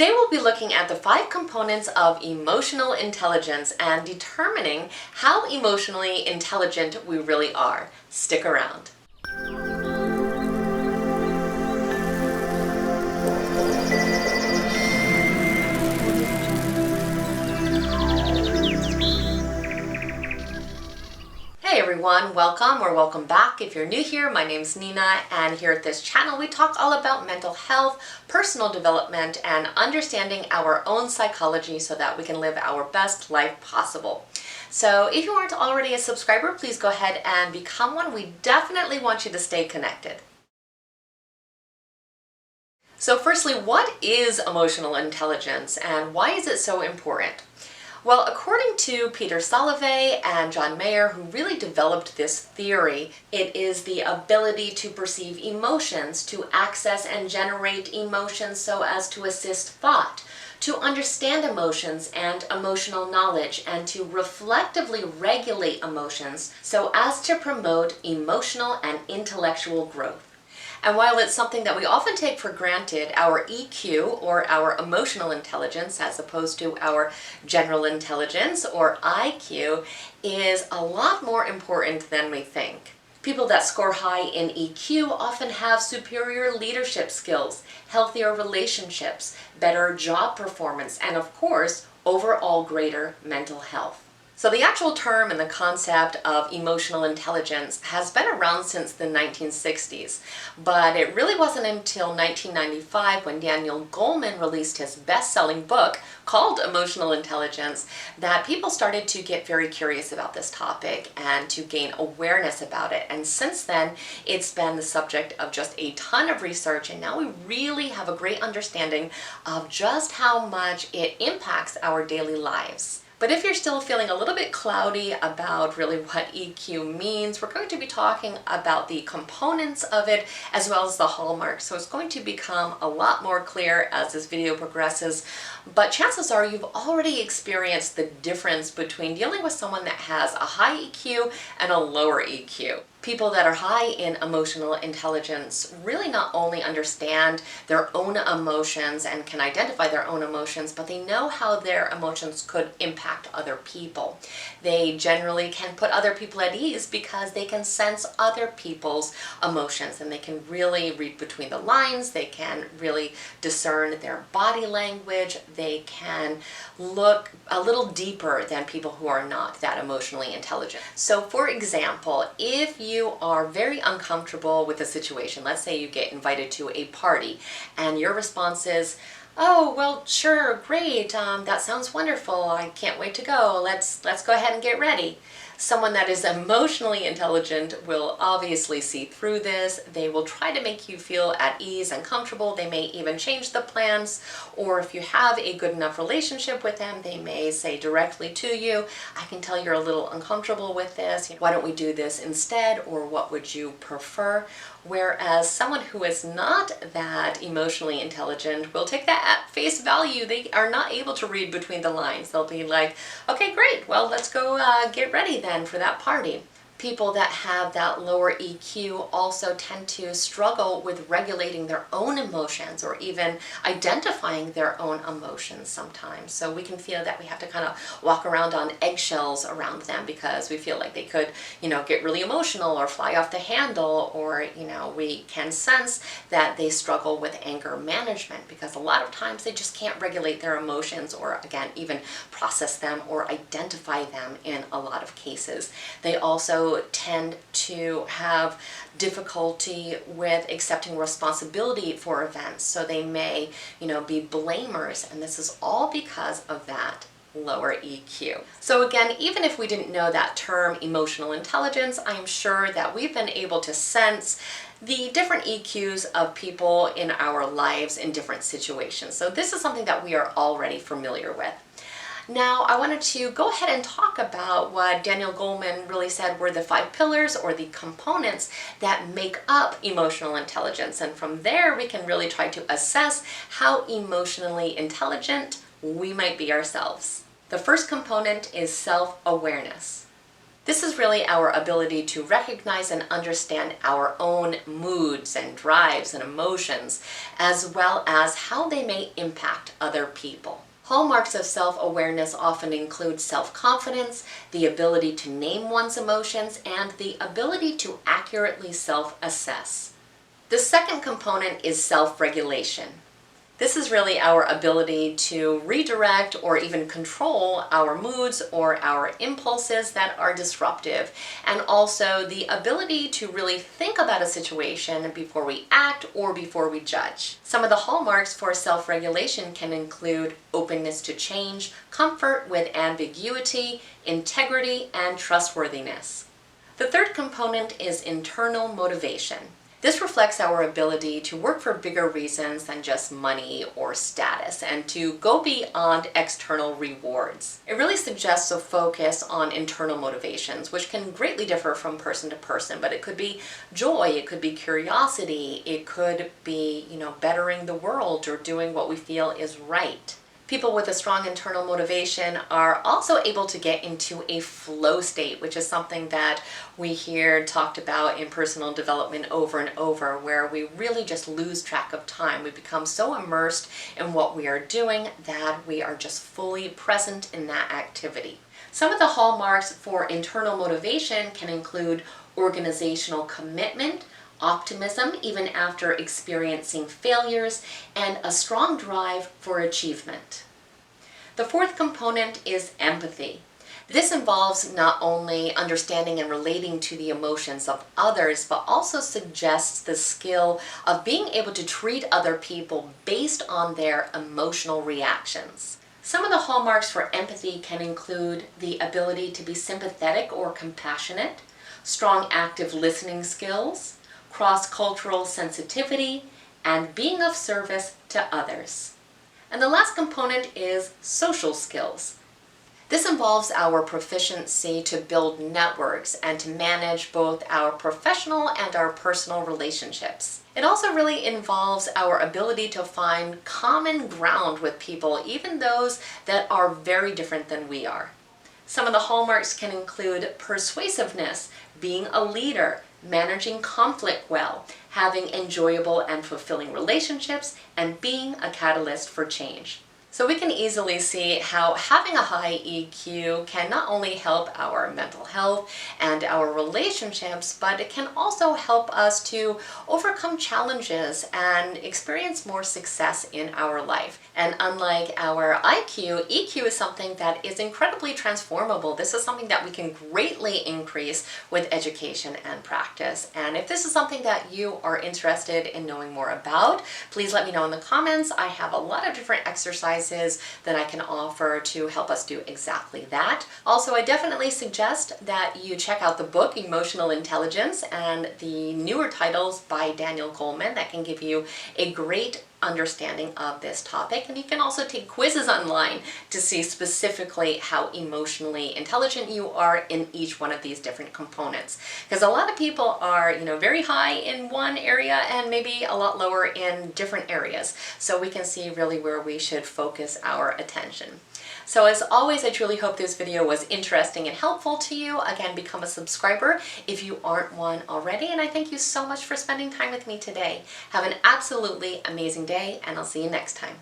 Today we'll be looking at the 5 components of emotional intelligence and determining how emotionally intelligent we really are. Stick around. Hey everyone, welcome or welcome back. If you're new here, my name's Nina, and here at this channel we talk all about mental health, personal development, and understanding our own psychology so that we can live our best life possible. So if you aren't already a subscriber, please go ahead and become one. We definitely want you to stay connected. So firstly, what is emotional intelligence and why is it so important? Well, according to Peter Salovey and John Mayer, who really developed this theory, it is the ability to perceive emotions, to access and generate emotions so as to assist thought, to understand emotions and emotional knowledge, and to reflectively regulate emotions so as to promote emotional and intellectual growth. And while it's something that we often take for granted, our EQ, or our emotional intelligence, as opposed to our general intelligence, or IQ, is a lot more important than we think. People that score high in EQ often have superior leadership skills, healthier relationships, better job performance, and of course, overall greater mental health. So the actual term and the concept of emotional intelligence has been around since the 1960s, but it really wasn't until 1995 when Daniel Goleman released his best-selling book called Emotional Intelligence that people started to get very curious about this topic and to gain awareness about it. And since then, it's been the subject of just a ton of research, and now we really have a great understanding of just how much it impacts our daily lives. But if you're still feeling a little bit cloudy about really what EQ means, we're going to be talking about the components of it as well as the hallmarks. So it's going to become a lot more clear as this video progresses. But chances are you've already experienced the difference between dealing with someone that has a high EQ and a lower EQ. People that are high in emotional intelligence really not only understand their own emotions and can identify their own emotions, but they know how their emotions could impact other people. They generally can put other people at ease because they can sense other people's emotions and they can really read between the lines. They can really discern their body language. They can look a little deeper than people who are not that emotionally intelligent. So for example, if you are very uncomfortable with a situation, let's say you get invited to a party and your response is, "Oh, well, sure, great, that sounds wonderful, I can't wait to go, let's go ahead and get ready." Someone that is emotionally intelligent will obviously see through this. They will try to make you feel at ease and comfortable. They may even change the plans, or if you have a good enough relationship with them, they may say directly to you, "I can tell you're a little uncomfortable with this. Why don't we do this instead?" or "What would you prefer?" Whereas someone who is not that emotionally intelligent will take that at face value. They are not able to read between the lines. They'll be like, "Okay, great, well, let's go get ready then for that party." People that have that lower EQ also tend to struggle with regulating their own emotions or even identifying their own emotions sometimes. So we can feel that we have to kind of walk around on eggshells around them because we feel like they could, get really emotional or fly off the handle, or, we can sense that they struggle with anger management because a lot of times they just can't regulate their emotions or, again, even process them or identify them in a lot of cases. They also tend to have difficulty with accepting responsibility for events. So they may, be blamers, and this is all because of that lower EQ. So again, even if we didn't know that term emotional intelligence, I am sure that we've been able to sense the different EQs of people in our lives in different situations. So this is something that we are already familiar with. Now, I wanted to go ahead and talk about what Daniel Goleman really said were the 5 pillars or the components that make up emotional intelligence. And from there, we can really try to assess how emotionally intelligent we might be ourselves. The first component is self-awareness. This is really our ability to recognize and understand our own moods and drives and emotions, as well as how they may impact other people. Hallmarks of self-awareness often include self-confidence, the ability to name one's emotions, and the ability to accurately self-assess. The second component is self-regulation. This is really our ability to redirect or even control our moods or our impulses that are disruptive, and also the ability to really think about a situation before we act or before we judge. Some of the hallmarks for self-regulation can include openness to change, comfort with ambiguity, integrity, and trustworthiness. The third component is internal motivation. This reflects our ability to work for bigger reasons than just money or status, and to go beyond external rewards. It really suggests a focus on internal motivations, which can greatly differ from person to person, but it could be joy, it could be curiosity, it could be, bettering the world or doing what we feel is right. People with a strong internal motivation are also able to get into a flow state, which is something that we hear talked about in personal development over and over, where we really just lose track of time. We become so immersed in what we are doing that we are just fully present in that activity. Some of the hallmarks for internal motivation can include organizational commitment, optimism even after experiencing failures, and a strong drive for achievement. The fourth component is empathy. This involves not only understanding and relating to the emotions of others, but also suggests the skill of being able to treat other people based on their emotional reactions. Some of the hallmarks for empathy can include the ability to be sympathetic or compassionate, strong active listening skills, cross-cultural sensitivity, and being of service to others. And the last component is social skills. This involves our proficiency to build networks and to manage both our professional and our personal relationships. It also really involves our ability to find common ground with people, even those that are very different than we are. Some of the hallmarks can include persuasiveness, being a leader, managing conflict well, having enjoyable and fulfilling relationships, and being a catalyst for change. So we can easily see how having a high EQ can not only help our mental health and our relationships, but it can also help us to overcome challenges and experience more success in our life. And unlike our IQ, EQ is something that is incredibly transformable. This is something that we can greatly increase with education and practice. And if this is something that you are interested in knowing more about, please let me know in the comments. I have a lot of different exercises that I can offer to help us do exactly that. Also, I definitely suggest that you check out the book Emotional Intelligence and the newer titles by Daniel Goleman that can give you a great understanding of this topic. And you can also take quizzes online to see specifically how emotionally intelligent you are in each one of these different components. Because a lot of people are, very high in one area and maybe a lot lower in different areas. So we can see really where we should focus our attention. So as always, I truly hope this video was interesting and helpful to you. Again, become a subscriber if you aren't one already, and I thank you so much for spending time with me today. Have an absolutely amazing day, and I'll see you next time.